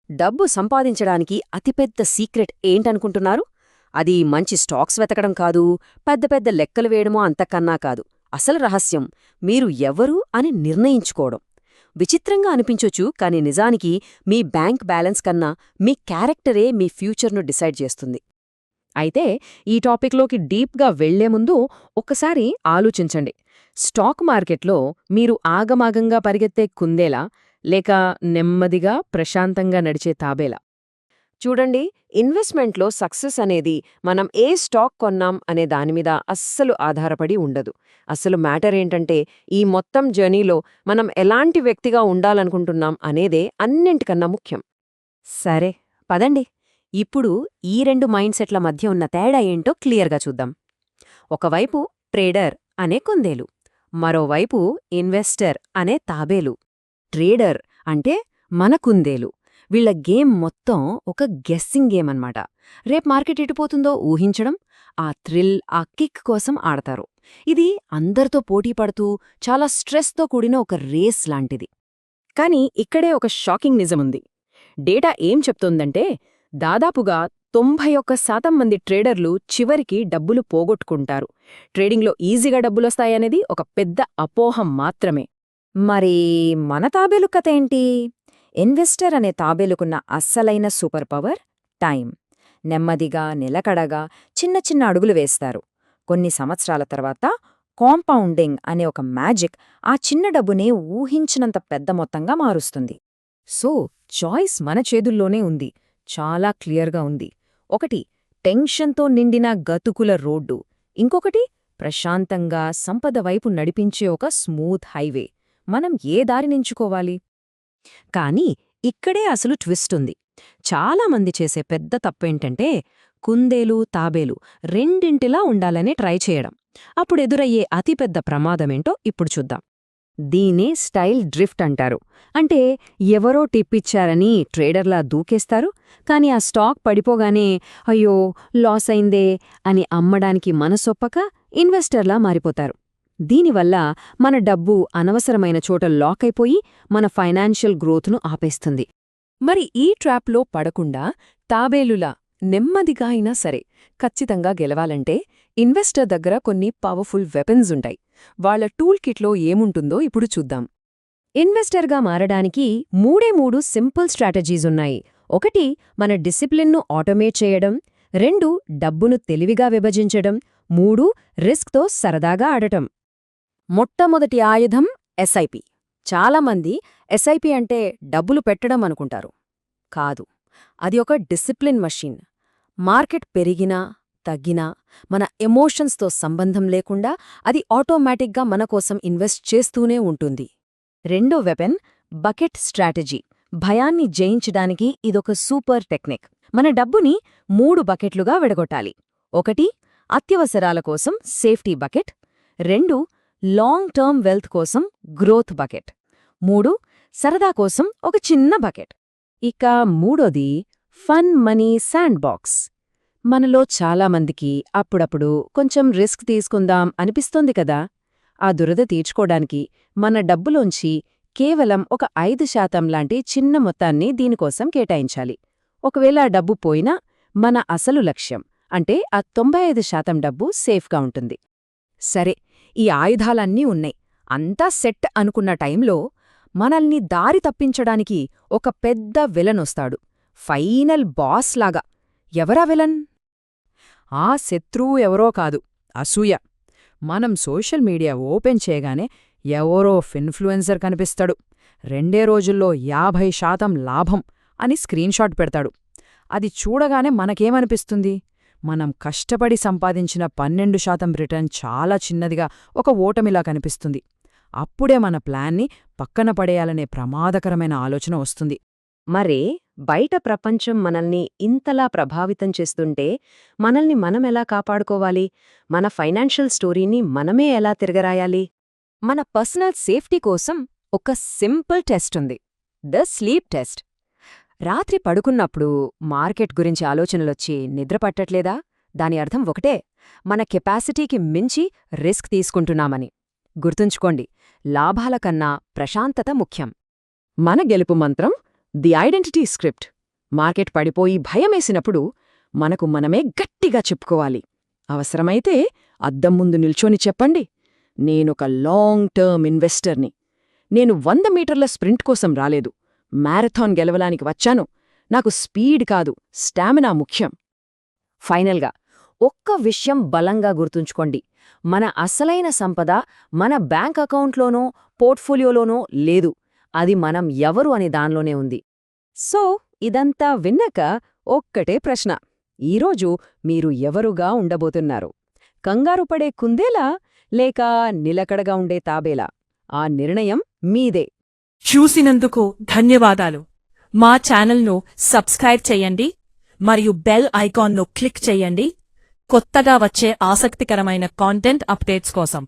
డబ్బు సంపాదించడానికి అతిపెద్ద సీక్రెట్ ఏంటనుకుంటున్నారు? అది మంచి స్టాక్స్ వెతకడం కాదు, పెద్ద పెద్ద లెక్కలు వేయడమో అంతకన్నా కాదు. అసలు రహస్యం మీరు ఎవరు అని నిర్ణయించుకోవడం. విచిత్రంగా అనిపించొచ్చు, కాని నిజానికి మీ బ్యాంక్ బ్యాలెన్స్ కన్నా మీ క్యారెక్టరే మీ ఫ్యూచర్ను డిసైడ్ చేస్తుంది. అయితే ఈ టాపిక్లోకి డీప్గా వెళ్లే ముందు ఒక్కసారి ఆలోచించండి. స్టాక్ మార్కెట్లో మీరు ఆగమాగంగా పరిగెత్తే కుందేలా, లేక నెమ్మదిగా ప్రశాంతంగా నడిచే తాబేలా? చూడండి, ఇన్వెస్ట్మెంట్లో సక్సెస్ అనేది మనం ఏ స్టాక్ కొన్నాం అనే దానిమీద అస్సలు ఆధారపడి ఉండదు. అసలు మ్యాటర్ ఏంటంటే ఈ మొత్తం జర్నీలో మనం ఎలాంటి వ్యక్తిగా ఉండాలనుకుంటున్నాం అనేదే అన్నింటికన్నా ముఖ్యం. సరే, పదండి ఇప్పుడు ఈ రెండు మైండ్ సెట్ల మధ్య ఉన్న తేడా ఏంటో క్లియర్గా చూద్దాం. ఒకవైపు ట్రేడర్ అనే కుందేలు, మరోవైపు ఇన్వెస్టర్ అనే తాబేలు. ట్రేడర్ అంటే మన కుందేలు. వీళ్ల గేమ్ మొత్తం ఒక గెస్సింగ్ గేమ్ అన్నమాట. రేపు మార్కెట్ ఎటుపోతుందో ఊహించడం, ఆ థ్రిల్, ఆ కిక్ కోసం ఆడతారు. ఇది అందరితో పోటీపడుతూ చాలా స్ట్రెస్తో కూడిన ఒక రేస్ లాంటిది. కానీ ఇక్కడే ఒక షాకింగ్ నిజముంది. డేటా ఏం చెప్తోందంటే దాదాపుగా 91% మంది ట్రేడర్లు చివరికి డబ్బులు పోగొట్టుకుంటారు. ట్రేడింగ్లో ఈజీగా డబ్బులొస్తాయనేది ఒక పెద్ద అపోహం మాత్రమే. మరి మన తాబేలు కథేంటి? ఇన్వెస్టర్ అనే తాబేలుకున్న అస్సలైన సూపర్ పవర్ టైం. నెమ్మదిగా, నిలకడగా చిన్న చిన్న అడుగులు వేస్తారు. కొన్ని సంవత్సరాల తర్వాత కాంపౌండింగ్ అనే ఒక మ్యాజిక్ ఆ చిన్న డబ్బునే ఊహించినంత పెద్ద మొత్తంగా మారుస్తుంది. సో చాయిస్ మన చేతుల్లోనే ఉంది. చాలా క్లియర్గా ఉంది. ఒకటి టెన్షన్తో నిండిన గతుకుల రోడ్డు, ఇంకొకటి ప్రశాంతంగా సంపద వైపు నడిపించే ఒక స్మూత్ హైవే. మనం ఏ దారినెంచుకోవాలి? కానీ ఇక్కడే అసలు ట్విస్ట్ ఉంది. చాలామంది చేసే పెద్ద తప్పేంటంటే కుందేలు, తాబేలు రెండింటిలా ఉండాలనే ట్రై చేయడం. అప్పుడెదురయ్యే అతిపెద్ద ప్రమాదమేంటో ఇప్పుడు చూద్దాం. దీనే స్టైల్ డ్రిఫ్ట్ అంటారు. అంటే ఎవరో టిప్పిచ్చారని ట్రేడర్లా దూకేస్తారు, కాని ఆ స్టాక్ పడిపోగానే అయ్యో లాస్ అయిందే అని అమ్మడానికి మనసొప్పక ఇన్వెస్టర్లా మారిపోతారు. దీనివల్ల మన డబ్బు అనవసరమైన చోట లాక్ అయిపోయి మన ఫైనాన్షియల్ గ్రోత్ను ఆపేస్తుంది. మరి ఈ ట్రాప్లో పడకుండా తాబేలులా నెమ్మదిగా అయినా సరే ఖచ్చితంగా గెలవాలంటే ఇన్వెస్టర్ దగ్గర కొన్ని పవర్ఫుల్ వెపన్స్ ఉంటాయి. వాళ్ల టూల్ కిట్లో ఏముంటుందో ఇప్పుడు చూద్దాం. ఇన్వెస్టర్గా మారడానికి మూడు సింపుల్ స్ట్రాటజీసున్నాయి. ఒకటి మన డిసిప్లిన్ను ఆటోమేట్ చేయడం, 2 డబ్బును తెలివిగా విభజించడం, 3 రిస్క్తో సరదాగా ఆడటం. మొట్టమొదటి ఆయుధం ఎస్ఐపి. చాలామంది ఎస్ఐపి అంటే డబ్బులు పెట్టడం అనుకుంటారు. కాదు, అది ఒక డిసిప్లిన్ మషీన్. మార్కెట్ పెరిగినా తగ్గినా మన ఎమోషన్స్తో సంబంధం లేకుండా అది ఆటోమేటిక్గా మన కోసం ఇన్వెస్ట్ చేస్తూనే ఉంటుంది. రెండో వెపన్ బకెట్ స్ట్రాటజీ. భయాన్ని జయించడానికి ఇదొక సూపర్ టెక్నిక్. మన డబ్బుని 3 బకెట్లుగా విడగొట్టాలి. 1 అత్యవసరాల కోసం safety bucket, 2 long term wealth కోసం గ్రోత్ బకెట్, 3 సరదా కోసం ఒక చిన్న బకెట్. ఇక మూడోది ఫన్ మనీ శాండ్ బాక్స్. మనలో చాలామందికి అప్పుడప్పుడు కొంచెం రిస్క్ తీసుకుందాం అనిపిస్తోంది కదా. ఆ దురద తీర్చుకోడానికి మన డబ్బులోంచి కేవలం ఒక 5% లాంటి చిన్న మొత్తాన్ని దీనికోసం కేటాయించాలి. ఒకవేళ ఆ డబ్బు పోయినా మన అసలు లక్ష్యం అంటే ఆ 95% డబ్బు సేఫ్గా ఉంటుంది. సరే, ఈ ఆయుధాలన్నీ ఉన్నాయి, అంతా సెట్ అనుకున్న టైంలో మనల్ని దారి తప్పించడానికి ఒక పెద్ద విలనొస్తాడు. ఫైనల్ బాస్ లాగా. ఎవరా విలన్? ఆ శత్రువు ఎవరో కాదు, అసూయ. మనం సోషల్ మీడియా ఓపెన్ చేయగానే ఎవరో ఇన్ఫ్లుయెన్సర్ కనిపిస్తాడు. 2 రోజుల్లో 50% లాభం అని స్క్రీన్షాట్ పెడతాడు. అది చూడగానే మనకేమనిపిస్తుంది? మనం కష్టపడి సంపాదించిన 12% రిటర్న్ చాలా చిన్నదిగా, ఒక ఓటమిలా కనిపిస్తుంది. అప్పుడే మన ప్లాన్ని పక్కన పడేయాలనే ప్రమాదకరమైన ఆలోచన వస్తుంది. మరే బయట ప్రపంచం మనల్ని ఇంతలా ప్రభావితం చేస్తుంటే మనల్ని మనమెలా కాపాడుకోవాలి? మన ఫైనాన్షియల్ స్టోరీని మనమే ఎలా తిరగరాయాలి? మన పర్సనల్ సేఫ్టీ కోసం ఒక సింపుల్ టెస్ట్ ఉంది, ద స్లీప్ టెస్ట్. రాత్రి పడుకున్నప్పుడు మార్కెట్ గురించి ఆలోచనలొచ్చి నిద్ర పట్టట్లేదా? దాని అర్థం ఒకటే, మన కెపాసిటీకి మించి రిస్క్ తీసుకుంటున్నామని. గుర్తుంచుకోండి, లాభాల కన్నా ప్రశాంతత ముఖ్యం. మన గెలుపు మంత్రం ది ఐడెంటిటీ స్క్రిప్ట్. మార్కెట్ పడిపోయి భయమేసినప్పుడు మనకు మనమే గట్టిగా చెప్పుకోవాలి. అవసరమైతే అద్దం ముందు నిల్చొని చెప్పండి, నేనొక లాంగ్ టర్మ్ ఇన్వెస్టర్ని. నేను 100 మీటర్ల స్ప్రింట్ కోసం రాలేదు, మ్యారథాన్ గెలవడానికి వచ్చాను. నాకు స్పీడ్ కాదు, స్టామినా ముఖ్యం. ఫైనల్గా ఒక్క విషయం బలంగా గుర్తుంచుకోండి, మన అసలైన సంపద మన బ్యాంక్ అకౌంట్లోనో పోర్ట్ఫోలియోలోనో లేదు, అది మనం ఎవరు అనే దానిలోనే ఉంది. సో ఇదంతా విన్నాక ఒక్కటే ప్రశ్న, ఈరోజు మీరు ఎవరుగా ఉండబోతున్నారు? కంగారు పడే కుందేలా లేక నిలకడగా ఉండే తాబేలా? ఆ నిర్ణయం మీదే. చూసినందుకు ధన్యవాదాలు. మా ఛానల్ను సబ్స్క్రైబ్ చేయండి మరియు బెల్ ఐకాన్ను క్లిక్ చేయండి కొత్తగా వచ్చే ఆసక్తికరమైన కాంటెంట్ అప్డేట్స్ కోసం.